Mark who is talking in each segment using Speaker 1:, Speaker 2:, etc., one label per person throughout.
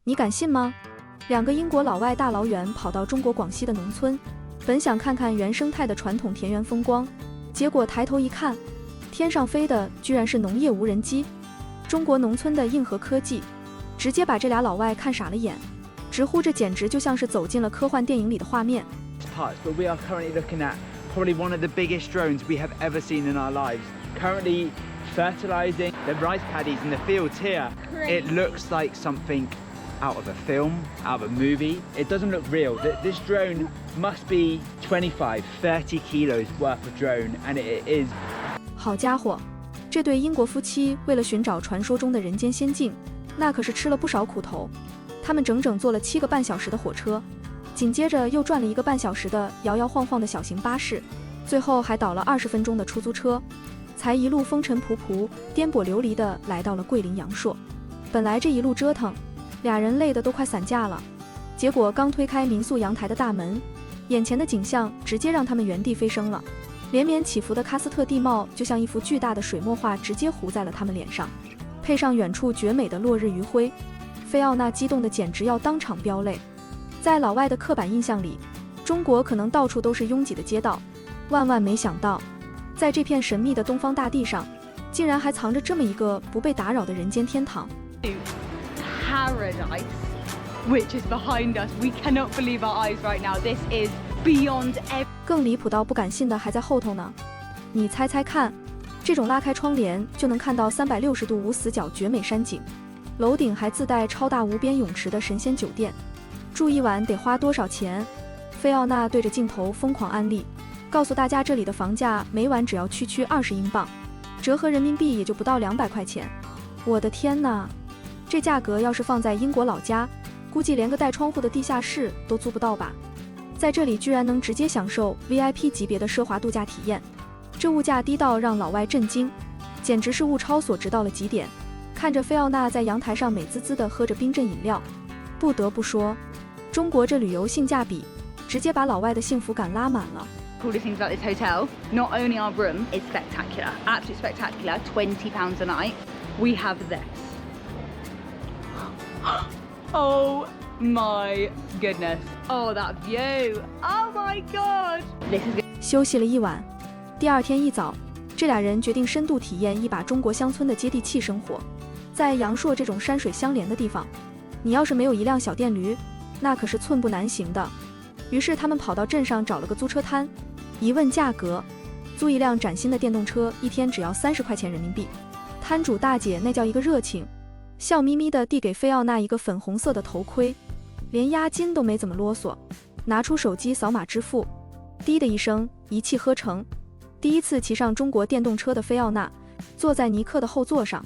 Speaker 1: 你敢信吗？2个英国老外大老远跑到中国广西的农村，本想看看原生态的传统田园风光，结果抬头一看，天上飞的居然是农业无人机。中国农村的硬核科技，直接把这俩老外看傻了眼，直呼这简直就像是走进了科幻电影里的画面。
Speaker 2: But we are currently looking at probably one of the biggest drones we have ever seen in our lives. Currently fertilizing the rice paddies in the fields here. It looks like something out of a film, out of a movie. It doesn't look real. This drone must be 25, 30 kilos worth of drone, and it is.
Speaker 1: 好家伙，这对英国夫妻为了寻找传说中的人间仙境，那可是吃了不少苦头。他们整整坐了7个半小时的火车，紧接着又转了1个半小时的摇摇晃晃的小型巴士，最后还倒了20分钟的出租车，才一路风尘仆仆、颠簸流离地来到了桂林阳朔。本来这一路折腾，俩人累得都快散架了，结果刚推开民宿阳台的大门，眼前的景象直接让他们原地飞升了。连绵起伏的喀斯特地貌就像一幅巨大的水墨画，直接糊在了他们脸上，配上远处绝美的落日余晖，菲奥娜激动的简直要当场飙泪。在老外的刻板印象里，中国可能到处都是拥挤的街道，万万没想到，在这片神秘的东方大地上，竟然还藏着这么一个不被打扰的人间天堂。
Speaker 3: Paradise, which is behind us. We cannot believe our eyes right now. This is beyond every.
Speaker 1: 更离谱到不敢信的还在后头呢。你猜猜看，这种拉开窗帘就能看到360度无死角绝美山景，楼顶还自带超大无边泳池的神仙酒店，住一晚得花多少钱？菲奥娜对着镜头疯狂安利，告诉大家这里的房价每晚只要区20英镑，折合人民币也就不到200块钱。我的天哪，这价格要是放在英国老家，估计连个带窗户的地下室都租不到吧。在这里居然能直接享受 VIP 级别的奢华度假体验，这物价低到让老外震惊，简直是物超所值到了极点。看着菲奥娜在阳台上美滋滋地喝着冰镇饮料，不得不说，中国这旅游性价比直接把老外的幸福感拉满了。
Speaker 3: Coolest things about this hotel, not only our room is spectacular, absolutely spectacular, £20 a night. We have this. Oh my goodness. Oh, that view. Oh my god. This is.
Speaker 1: 休息了一晚，第二天一早，这俩人决定深度体验一把中国乡村的接地气生活。在阳朔这种山水相连的地方，你要是没有一辆小电驴，那可是寸步难行的。于是他们跑到镇上找了个租车摊，一问价格，租一辆崭新的电动车一天只要30块钱人民币。摊主大姐那叫一个热情，笑眯眯地递给菲奥娜一个粉红色的头盔，连押金都没怎么啰嗦，拿出手机扫码支付，滴的一声，一气呵成。第一次骑上中国电动车的菲奥娜坐在尼克的后座上，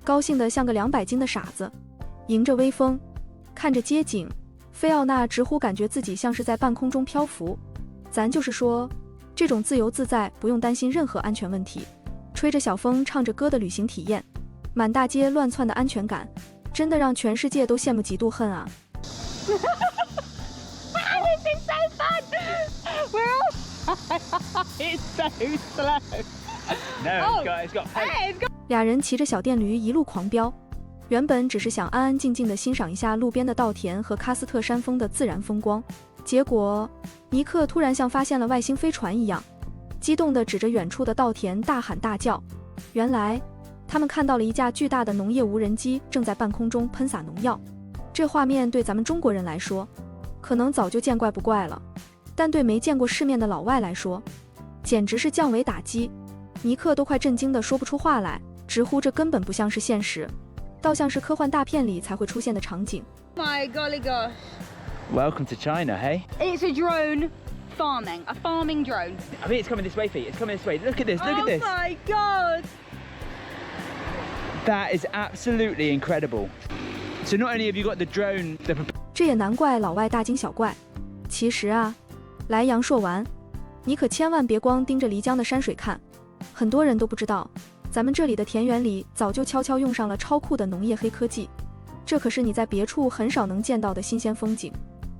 Speaker 1: 高兴得像个200斤的傻子，迎着微风，看着街景，菲奥娜直呼感觉自己像是在半空中漂浮。咱就是说，这种自由自在，不用担心任何安全问题，吹着小风唱着歌的旅行体验，满大街乱窜的安全感，真的让全世界都羡慕嫉妒恨啊。
Speaker 3: This is so fun! We're all. It's so slow.
Speaker 2: No, it's got pace.
Speaker 3: Hey, it's got.
Speaker 1: 俩人骑着小电驴一路狂飙，原本只是想安安静静地欣赏一下路边的稻田和喀斯特山峰的自然风光，结果尼克突然像发现了外星飞船一样，激动地指着远处的稻田大喊大叫。原来他们看到了一架巨大的农业无人机正在半空中喷洒农药。这画面对咱们中国人来说可能早就见怪不怪了，但对没见过世面的老外来说简直是降维打击。尼克都快震惊得说不出话来，直呼这根本不像是现实，倒像是科幻大片里才会出现的场景。
Speaker 3: My golly gosh.
Speaker 2: Welcome to China, hey?
Speaker 3: It's a drone farming, a farming drone.
Speaker 2: I think it's coming this way, Pete. It's coming this way. Look at this, look at this.
Speaker 3: Oh my god.
Speaker 2: That is absolutely incredible. So not only have you got the drone,
Speaker 1: 这也难怪老外大惊小怪。其实啊，来阳朔玩，你可千万别光盯着漓江的山水看，很多人都不知道，咱们这里的田园里早就悄悄用上了超酷的农业黑科技，这可是你在别处很少能见到的新鲜风景。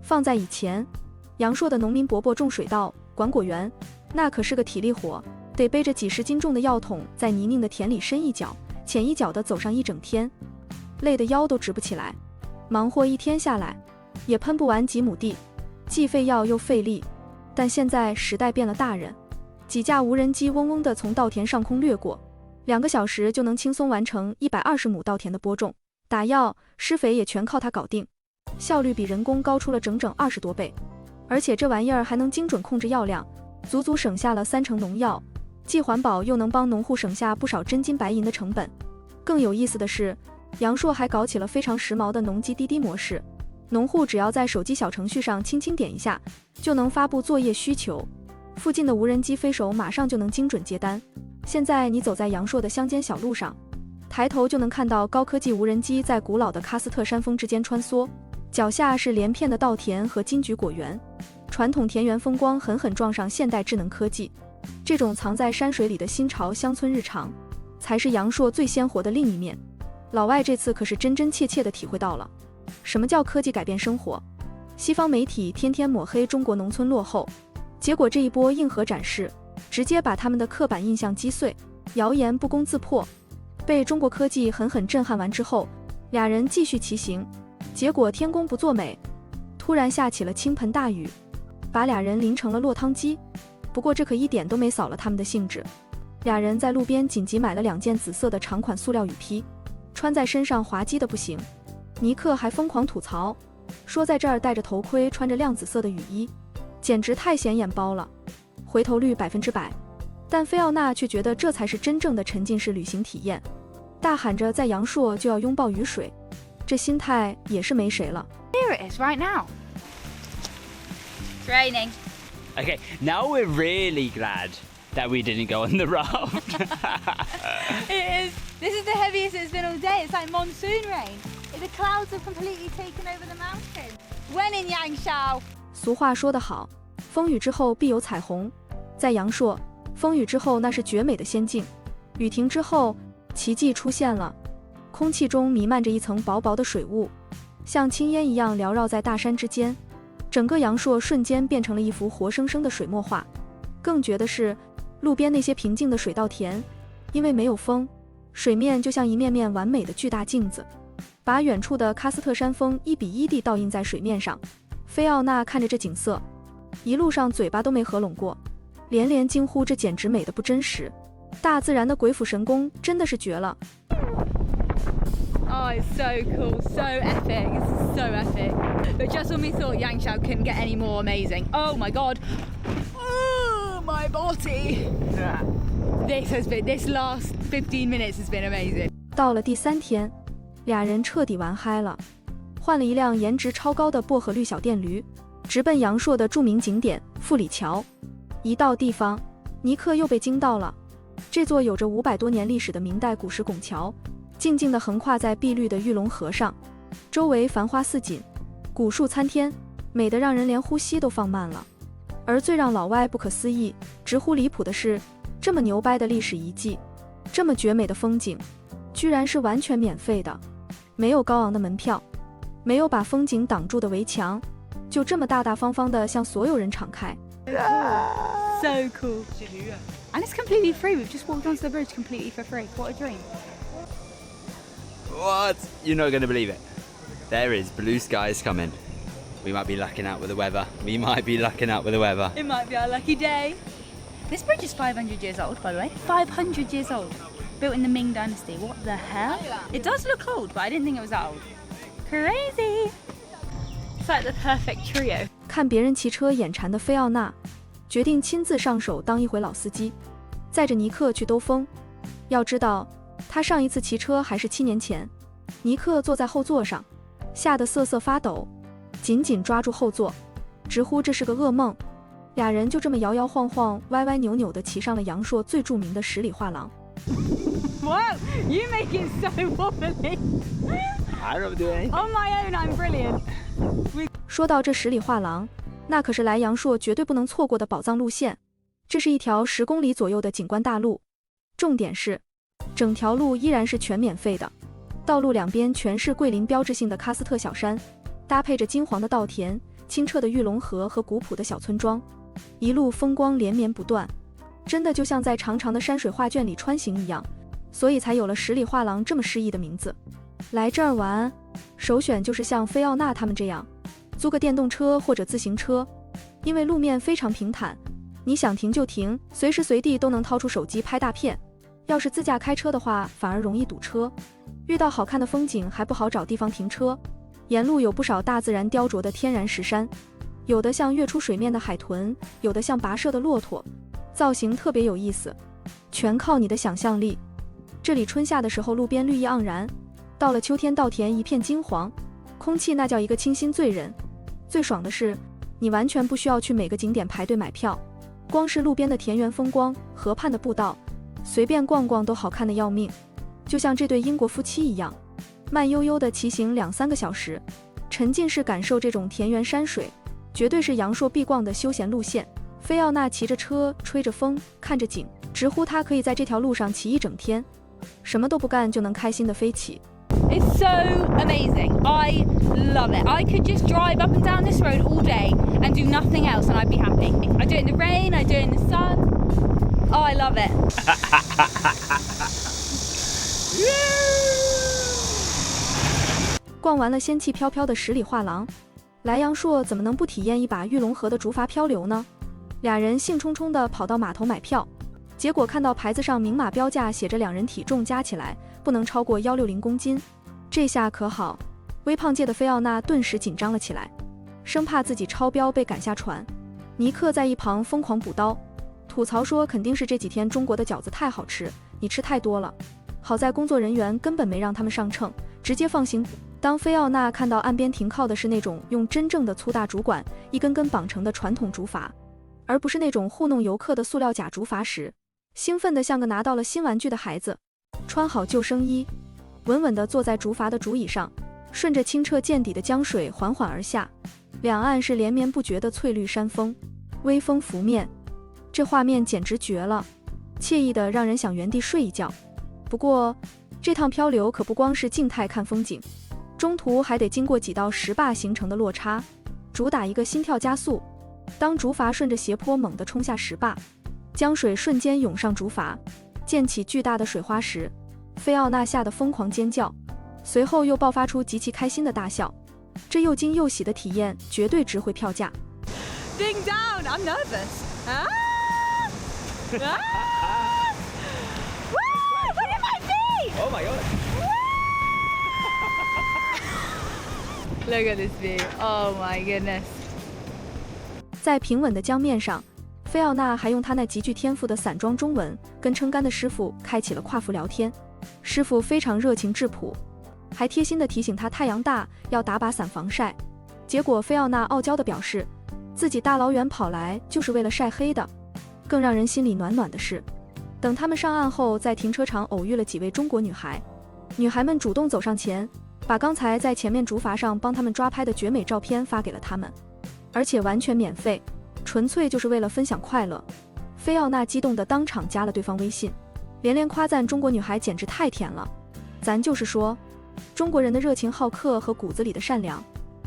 Speaker 1: 放在以前，阳朔的农民伯伯种水稻、管果园，那可是个体力活，得背着几十斤重的药桶在泥泞的田里深一脚浅一脚地走上一整天，累得腰都直不起来。忙活一天下来，也喷不完几亩地，既费药又费力。但现在时代变了大人，几架无人机嗡嗡地从稻田上空掠过，2个小时就能轻松完成120亩稻田的播种，打药、施肥也全靠它搞定，效率比人工高出了整整20多倍。而且这玩意儿还能精准控制药量，足足省下了30%农药，既环保又能帮农户省下不少真金白银的成本。更有意思的是，阳朔还搞起了非常时髦的农机滴滴模式，农户只要在手机小程序上轻轻点一下，就能发布作业需求，附近的无人机飞手马上就能精准接单。现在你走在阳朔的乡间小路上，抬头就能看到高科技无人机在古老的喀斯特山峰之间穿梭，脚下是连片的稻田和金桔果园，传统田园风光狠狠撞上现代智能科技。这种藏在山水里的新潮乡村日常，才是阳朔最鲜活的另一面。老外这次可是真真切切地体会到了什么叫科技改变生活。西方媒体天天抹黑中国农村落后，结果这一波硬核展示，直接把他们的刻板印象击碎，谣言不攻自破。被中国科技狠狠震撼完之后，俩人继续骑行，结果天公不作美，突然下起了倾盆大雨，把俩人淋成了落汤鸡。不过这可一点都没扫了他们的兴致，俩人在路边紧急买了2件紫色的长款塑料雨披，穿在身上滑稽的不行。尼克还疯狂吐槽，说在这儿戴着头盔穿着亮紫色的雨衣，简直太显眼包了，回头率100%。但菲奥娜却觉得这才是真正的沉浸式旅行体验，大喊着在阳朔就要拥抱雨水，这心态也是没谁了。
Speaker 3: Here it is right now. It's raining.
Speaker 4: Okay, now we're really glad that we didn't go on the raft.
Speaker 3: It is. This is the heaviest it's been all day. It's like monsoon rain. The clouds have completely taken over the mountain. When in Yangshan.
Speaker 1: 俗话说得好，风雨之后必有彩虹。在阳朔，风雨之后那是绝美的仙境，雨停之后，奇迹出现了。空气中弥漫着一层薄薄的水雾，像青烟一样缭绕在大山之间，整个阳朔瞬间变成了一幅活生生的水墨画。更绝的是，路边那些平静的水稻田，因为没有风，水面就像一面面完美的巨大镜子，把远处的喀斯特山峰1比1地倒映在水面上。菲奥娜看着这景色，一路上嘴巴都没合拢过，连连惊呼这简直美得不真实，大自然的鬼斧神工真的是绝了。
Speaker 3: Oh, it's so cool, so epic, it's so epic. But just when we thought Yangshan couldn't get any more amazing, oh my god, oh my body. This last 15 minutes has been amazing.
Speaker 1: 到了第3天，俩人彻底玩嗨了，换了一辆颜值超高的薄荷绿小电驴，直奔阳朔的著名景点富里桥。一到地方，尼克又被惊到了，这座有着500多年历史的明代古石拱桥，静静地横跨在碧绿的玉龙河上，周围繁花似锦，古树参天，美得让人连呼吸都放慢了。而最让老外不可思议、直呼离谱的是，这么牛掰的历史遗迹，这么绝美的风景，居然是完全免费的，没有高昂的门票，没有把风景挡住的围墙，就这么大大方方地向所有人敞开。
Speaker 3: So cool. And it's completely free. We've just walked onto the bridge completely for free. What a dream.
Speaker 4: What? You're not going to believe it. There is blue skies coming. We might be lucking out with the weather. We might be lucking out with the weather.
Speaker 3: It might be our lucky day. This bridge is 500 years old, by the way. 500 years old. Built in the Ming Dynasty. What the hell? It does look old, but I didn't think it was that old. Crazy. It's like the perfect trio.
Speaker 1: 看别人骑车眼馋的菲奥娜，决定亲自上手当一回老司机，载着尼克去兜风。要知道，他上一次骑车还是7年前。尼克坐在后座上，吓得瑟瑟发抖，紧紧抓住后座，直呼这是个噩梦。俩人就这么摇摇晃晃、歪歪扭扭地骑上了阳朔最著名的十里画廊。
Speaker 3: Wow, you make it so wobbly.
Speaker 4: I don't do anything.
Speaker 3: On my own, I'm brilliant.
Speaker 1: 说到这十里画廊，那可是来阳朔绝对不能错过的宝藏路线。这是一条10公里左右的景观大路，重点是，整条路依然是全免费的。道路两边全是桂林标志性的喀斯特小山，搭配着金黄的稻田、清澈的玉龙河和古朴的小村庄，一路风光连绵不断，真的就像在长长的山水画卷里穿行一样，所以才有了十里画廊这么诗意的名字。来这儿玩，首选就是像菲奥娜他们这样，租个电动车或者自行车，因为路面非常平坦，你想停就停，随时随地都能掏出手机拍大片。要是自驾开车的话，反而容易堵车，遇到好看的风景还不好找地方停车。沿路有不少大自然雕琢的天然石山，有的像跃出水面的海豚，有的像跋涉的骆驼，造型特别有意思，全靠你的想象力。这里春夏的时候路边绿意盎然，到了秋天稻田一片金黄，空气那叫一个清新醉人。最爽的是，你完全不需要去每个景点排队买票，光是路边的田园风光、河畔的步道，随便逛逛都好看的要命。就像这对英国夫妻一样，慢悠悠地骑行2-3个小时，沉浸式感受这种田园山水，绝对是阳朔必逛的休闲路线。菲奥娜骑着车，吹着风，看着景，直呼她可以在这条路上骑一整天，什么都不干就能开心地飞起。
Speaker 3: It's so amazing. I love it. I could just drive up and down this road all day and do nothing else and I'd be happy. I do it in the rain, I do it in the sun. Oh, I love it.
Speaker 1: 逛完了仙气飘飘的十里画廊，来阳朔怎么能不体验一把玉龙河的竹筏漂流呢？俩人兴冲冲地跑到码头买票，结果看到牌子上明码标价写着2人体重加起来不能超过160公斤，这下可好，微胖界的菲奥娜顿时紧张了起来，生怕自己超标被赶下船。尼克在一旁疯狂补刀，吐槽说肯定是这几天中国的饺子太好吃，你吃太多了。好在工作人员根本没让他们上秤，直接放行。当菲奥娜看到岸边停靠的是那种用真正的粗大竹管一根根绑成的传统竹筏，而不是那种糊弄游客的塑料假竹筏时，兴奋得像个拿到了新玩具的孩子。穿好救生衣，稳稳地坐在竹筏的竹椅上，顺着清澈见底的江水缓缓而下，两岸是连绵不绝的翠绿山峰，微风拂面，这画面简直绝了，惬意的让人想原地睡一觉。不过这趟漂流可不光是静态看风景，中途还得经过几道石坝形成的落差，主打一个心跳加速。当竹筏顺着斜坡猛地冲下石坝，江水瞬间涌上竹筏，溅起巨大的水花时，菲奥娜吓得疯狂尖叫，随后又爆发出极其开心的大笑。这又惊又喜的体验绝对值回票价。
Speaker 3: Ding down, I'm nervous. Ah! Ah! Woo! Look at my feet!
Speaker 4: Oh my god!
Speaker 3: Look at this view. Oh my goodness.
Speaker 1: 在平稳的江面上，菲奥娜还用她那极具天赋的散装中文跟撑杆的师傅开启了跨服聊天。师傅非常热情质朴，还贴心地提醒她太阳大要打把伞防晒。结果菲奥娜傲娇地表示，自己大老远跑来就是为了晒黑的。更让人心里暖暖的是，等他们上岸后，在停车场偶遇了几位中国女孩，女孩们主动走上前，把刚才在前面竹筏上帮他们抓拍的绝美照片发给了他们，而且完全免费，纯粹就是为了分享快乐。菲奥娜激动地当场加了对方微信，连连夸赞中国女孩简直太甜了。咱就是说，中国人的热情好客和骨子里的善良，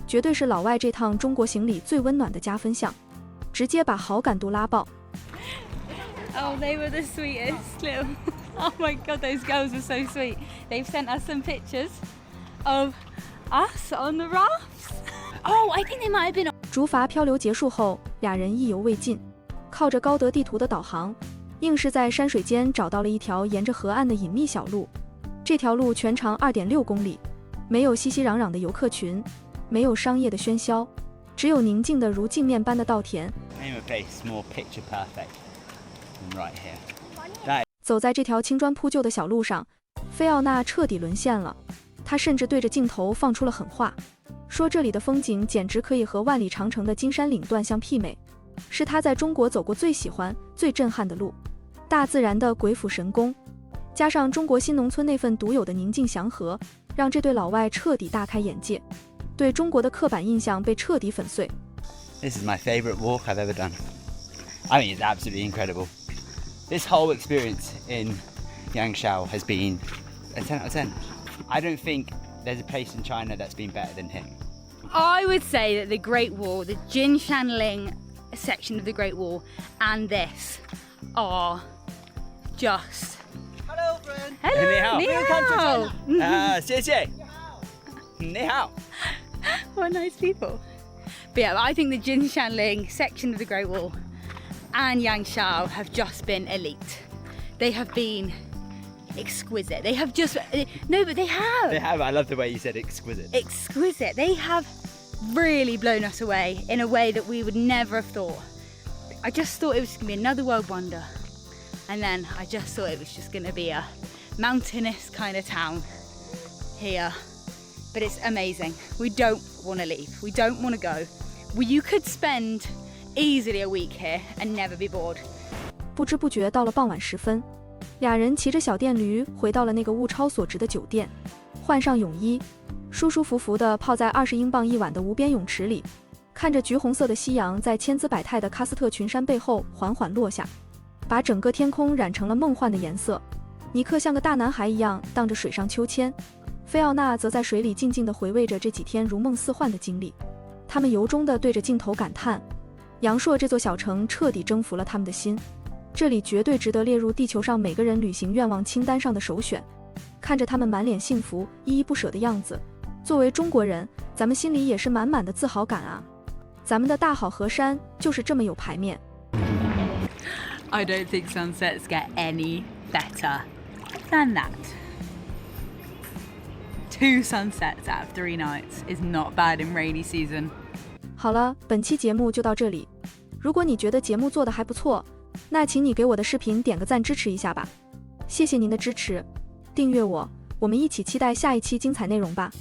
Speaker 1: 绝对是老外这趟中国行里最温暖的加分项，直接把好感度拉爆。
Speaker 3: Oh, they were the sweetest little... Oh my god, those girls were so sweet. They've sent us some pictures of us on the rafts. Oh, I think they might have been...
Speaker 1: 竹筏漂流结束后，俩人意犹未尽，靠着高德地图的导航，硬是在山水间找到了一条沿着河岸的隐秘小路。这条路全长2.6公里，没有熙熙攘攘的游客群，没有商业的喧嚣，只有宁静的如镜面般的稻田。
Speaker 4: Name a place more picture perfect than right here.
Speaker 1: 走在这条青砖铺就的小路上，菲奥娜彻底沦陷了。她甚至对着镜头放出了狠话，说这里的风景简直可以和万里长城的金山岭段相媲美，是她在中国走过最喜欢、最震撼的路。大自然的鬼斧神工，加上中国新农村那份独有的宁静祥和，让这对老外彻底大开眼界，对中国的刻板印象被彻底粉碎。
Speaker 4: This is my favourite walk I've ever done. I mean, it's absolutely incredible. This whole experience in Yangshan has been a 10 out of 10. I don't think there's a place in China that's been better than here.
Speaker 3: I would say that the Great Wall, the Jinshanling section of the Great Wall, and this are just...
Speaker 5: Hello, friend.
Speaker 3: Hello,
Speaker 4: 你好。
Speaker 3: 你好。
Speaker 4: 谢谢。Ni hao.
Speaker 3: What nice people. But yeah, I think the Jinshanling section of the Great Wall and Yangshao have just been elite. They have been exquisite. They have just no, but they have.
Speaker 4: They have. I love the way you said exquisite.
Speaker 3: Exquisite. They have really blown us away in a way that we would never have thought. I just thought it was going to be another world wonder, and then I just thought it was just going to be a mountainous kind of town here. But it's amazing. We don't want to leave. We don't want to go. You could spend easily a week here and never be bored.
Speaker 1: 不知不觉到了傍晚时分，俩人骑着小电驴回到了那个物超所值的酒店，换上泳衣，舒舒服服地泡在20英镑一晚的无边泳池里，看着橘红色的夕阳在千姿百态的喀斯特群山背后缓缓落下，把整个天空染成了梦幻的颜色。尼克像个大男孩一样荡着水上秋千，菲奥娜则在水里静静地回味着这几天如梦似幻的经历。他们由衷地对着镜头感叹，阳朔这座小城彻底征服了他们的心，这里绝对值得列入地球上每个人旅行愿望清单上的首选。看着他们满脸幸福依依不舍的样子，作为中国人，咱们心里也是满满的自豪感啊。咱们的大好河山就是这么有排面。
Speaker 3: I don't think sunsets get any better than that. 2 sunsets out of 3 nights is not bad in rainy season.
Speaker 1: 好了，本期节目就到这里。如果你觉得节目做得还不错，那请你给我的视频点个赞支持一下吧。谢谢您的支持，订阅我，我们一起期待下一期精彩内容吧。